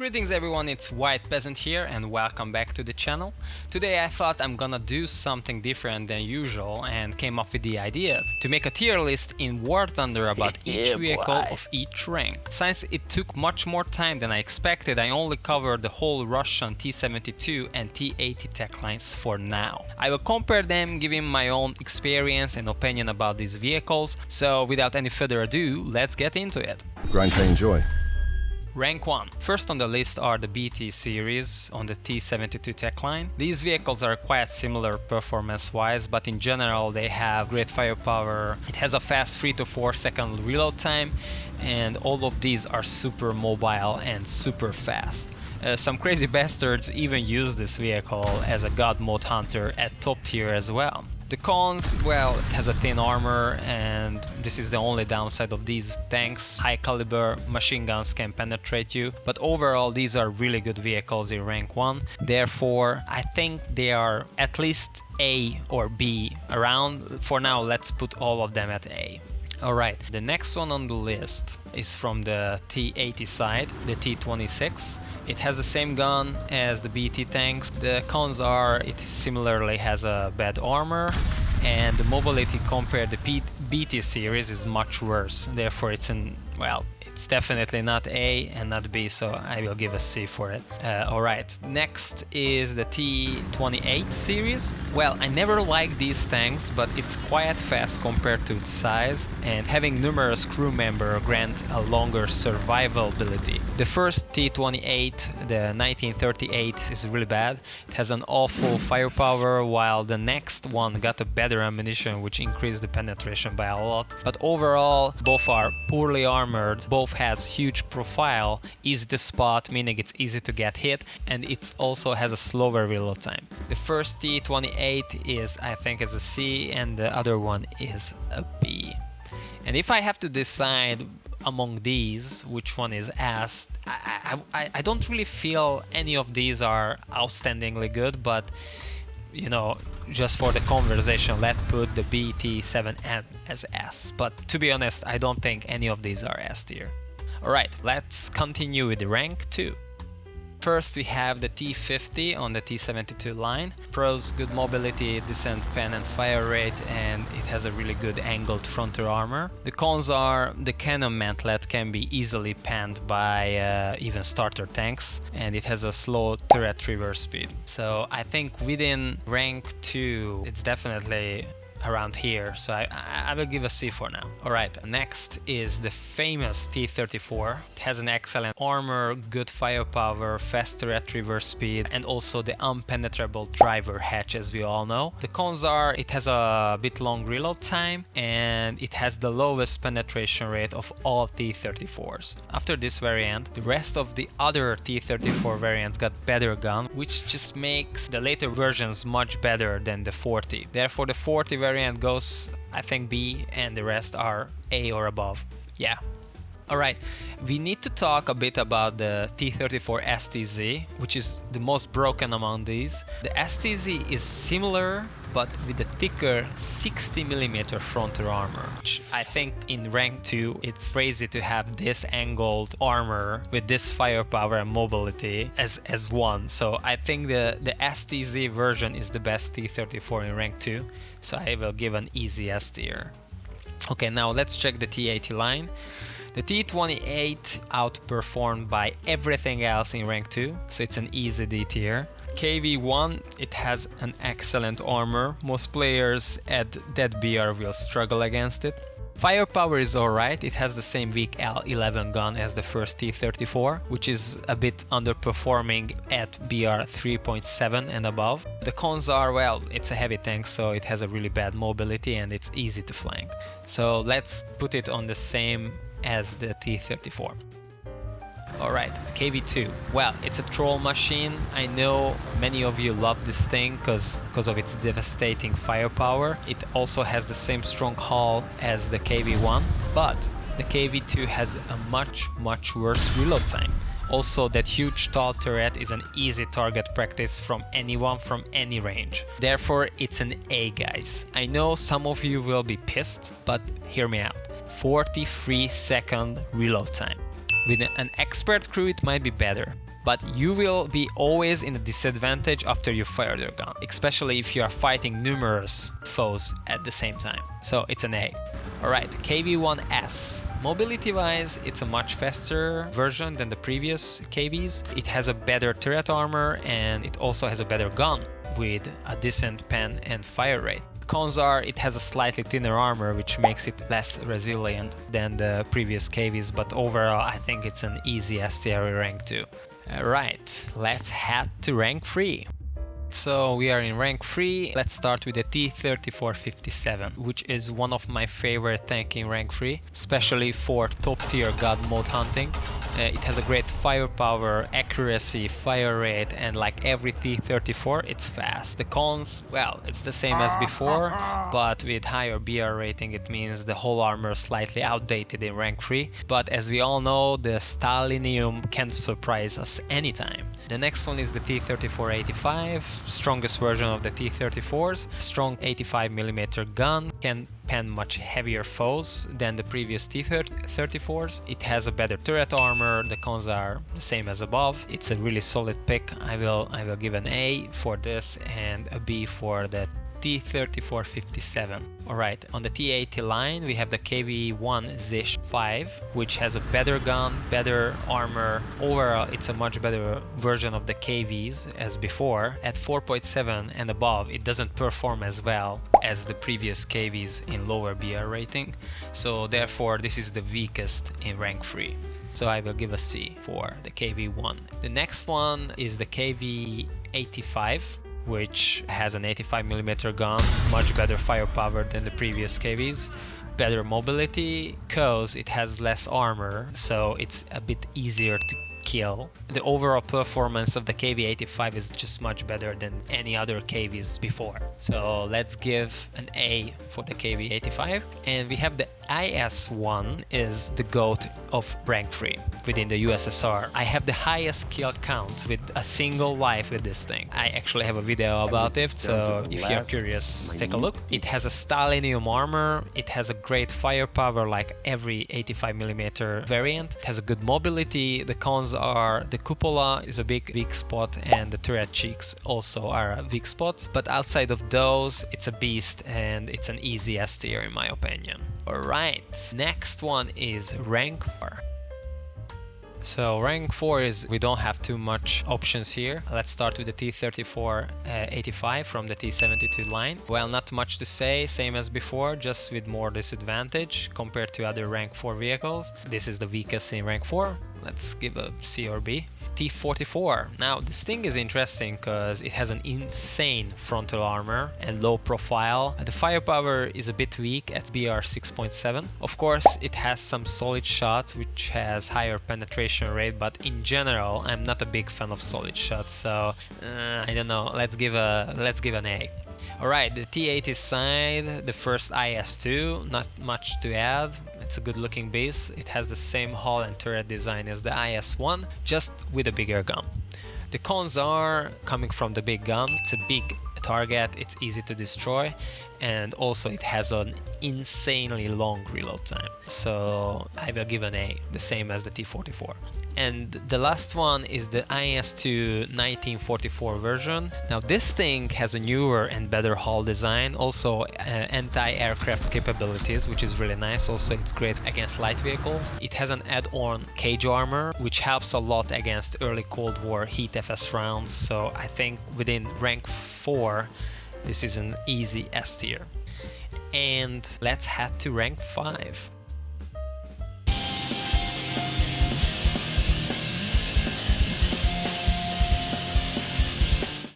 Greetings everyone, it's Wildpeasant here and welcome back to the channel. Today I thought I'm gonna do something different than usual and came up with the idea to make a tier list in Warthunder about each vehicle of each rank. Since it took much more time than I expected, I only covered the whole Russian T-72 and T-80 tech lines for now. I will compare them, giving my own experience and opinion about these vehicles, so without any further ado, let's get into it. Grind, pain, joy. Rank 1. First on the list are the BT series on the T-72 tech line. These vehicles are quite similar performance wise, but in general they have great firepower. It has a fast 3 to 4 second reload time, and all of these are super mobile and super fast. Some crazy bastards even use this vehicle as a god mode hunter at top tier as well. The cons, well, it has a thin armor and this is the only downside of these tanks. High caliber machine guns can penetrate you, but overall these are really good vehicles in rank 1. Therefore, I think they are at least A or B around. For now, let's put all of them at A. Alright, the next one on the list is from the T-80 side, the T-26. It has the same gun as the BT tanks. The cons are it similarly has a bad armor, and the mobility compared to the BT series is much worse. Therefore it's it's definitely not A and not B, so I will give a C for it. Alright, next is the T-28 series. Well, I never liked these tanks, but it's quite fast compared to its size, and having numerous crew members grant a longer survivability. The first T-28, the 1938, is really bad. It has an awful firepower, while the next one got a better ammunition which increased the penetration by a lot. But overall, both are poorly armored, both has huge profile, easy to spot, meaning it's easy to get hit, and it also has a slower reload time. The first T-28 is, I think, is a C, and the other one is a B. And if I have to decide among these which one is S, I don't really feel any of these are outstandingly good, but you know, just for the conversation, let's put the BT-7M as S. But to be honest, I don't think any of these are S tier. Alright, let's continue with rank 2. First we have the T-50 on the T-72 line. Pros: good mobility, decent pen and fire rate, and it has a really good angled frontal armor. The cons are the cannon mantlet can be easily panned by even starter tanks, and it has a slow turret reverse speed. So I think within rank 2 it's definitely around here, so I will give a C for now. Alright, next is the famous T-34. It has an excellent armor, good firepower, fast turret reverse speed, and also the unpenetrable driver hatch, as we all know. The cons are it has a bit long reload time, and it has the lowest penetration rate of all T-34s. After this variant, the rest of the other T-34 variants got better gun, which just makes the later versions much better than the 40. Therefore the 40 variant goes, I think, B, and the rest are A or above. Yeah. Alright, we need to talk a bit about the T-34 STZ, which is the most broken among these. The STZ is similar, but with a thicker 60mm frontal armor, which I think in rank 2 it's crazy to have this angled armor with this firepower and mobility as one. So I think the STZ version is the best T-34 in rank 2, so I will give an easy S tier. Okay, now let's check the T-80 line. The T-28 outperformed by everything else in rank 2, so it's an easy D tier. KV-1, it has an excellent armor. Most players at that BR will struggle against it. Firepower is alright, it has the same weak L11 gun as the first T-34, which is a bit underperforming at BR 3.7 and above. The cons are, well, it's a heavy tank, so it has a really bad mobility and it's easy to flank. So let's put it on the same as the T-34. Alright, the KV-2. Well, it's a troll machine. I know many of you love this thing because of its devastating firepower. It also has the same strong hull as the KV-1, but the KV-2 has a much worse reload time. Also, that huge tall turret is an easy target practice from anyone from any range. Therefore, it's an A, guys. I know some of you will be pissed, but hear me out. 43-second reload time. With an expert crew it might be better, but you will be always in a disadvantage after you fire your gun, especially if you are fighting numerous foes at the same time. So it's an A. Alright, KV-1S. Mobility wise, it's a much faster version than the previous KVs. It has a better turret armor and it also has a better gun with a decent pen and fire rate. Cons are it has a slightly thinner armor which makes it less resilient than the previous KVs, but overall I think it's an easy S tier rank 2. Alright, let's head to rank 3. So we are in rank 3, let's start with the T-3457, which is one of my favorite tank in rank 3, especially for top tier god mode hunting. It has a great firepower, accuracy, fire rate, and like every T-34 it's fast. The cons, well, it's the same as before, but with higher BR rating it means the whole armor is slightly outdated in rank 3, but as we all know the Stalinium can surprise us anytime. The next one is the T-3485, strongest version of the T-34s, strong 85mm gun, can pen much heavier foes than the previous T-34s. It has a better turret armor, the cons are the same as above. It's a really solid pick. I will give an A for this and a B for the T-3457. Alright, on the T-80 line we have the KV-1 Zish 5, which has a better gun, better armor. Overall it's a much better version of the KVs as before. At 4.7 and above it doesn't perform as well as the previous KVs in lower BR rating, so therefore this is the weakest in rank 3. So I will give a C for the KV-1. The next one is the KV-85, which has an 85mm gun, much better firepower than the previous KVs, better mobility, cause it has less armor, so it's a bit easier to kill. The overall performance of the KV-85 is just much better than any other KVs before. So let's give an A for the KV-85. And we have the IS-1 is the GOAT of rank 3 within the USSR. I have the highest kill count with a single life with this thing. I actually have a video about it, so if you're curious, take a look. It has a Stalinium armor, it has a great firepower like every 85mm variant, it has a good mobility. The cons are the cupola is a big weak spot and the turret cheeks also are weak spots, but outside of those it's a beast and it's an easy S tier in my opinion. Alright, next one is rank 4. So rank 4 is, we don't have too much options here. Let's start with the T-3485 from the T-72 line. Well, not much to say, same as before, just with more disadvantage compared to other rank 4 vehicles. This is the weakest in rank 4. Let's give a C or B. T-44. Now this thing is interesting because it has an insane frontal armor and low profile. The firepower is a bit weak at BR 6.7. Of course it has some solid shots which has higher penetration rate, but in general I'm not a big fan of solid shots, so I don't know, let's give an A. Alright, the T-80 side, the first IS-2, not much to add. It's a good looking base. It has the same hull and turret design as the IS-1, just with a bigger gun. The cons are coming from the big gun. It's a big target, it's easy to destroy, and also it has an insanely long reload time. So I will give an A, the same as the T-44. And the last one is the IS-2 1944 version. Now this thing has a newer and better hull design, also anti-aircraft capabilities, which is really nice. Also it's great against light vehicles. It has an add-on cage armor, which helps a lot against early Cold War heat FS rounds. So I think within rank 4 this is an easy S tier. And let's head to rank 5.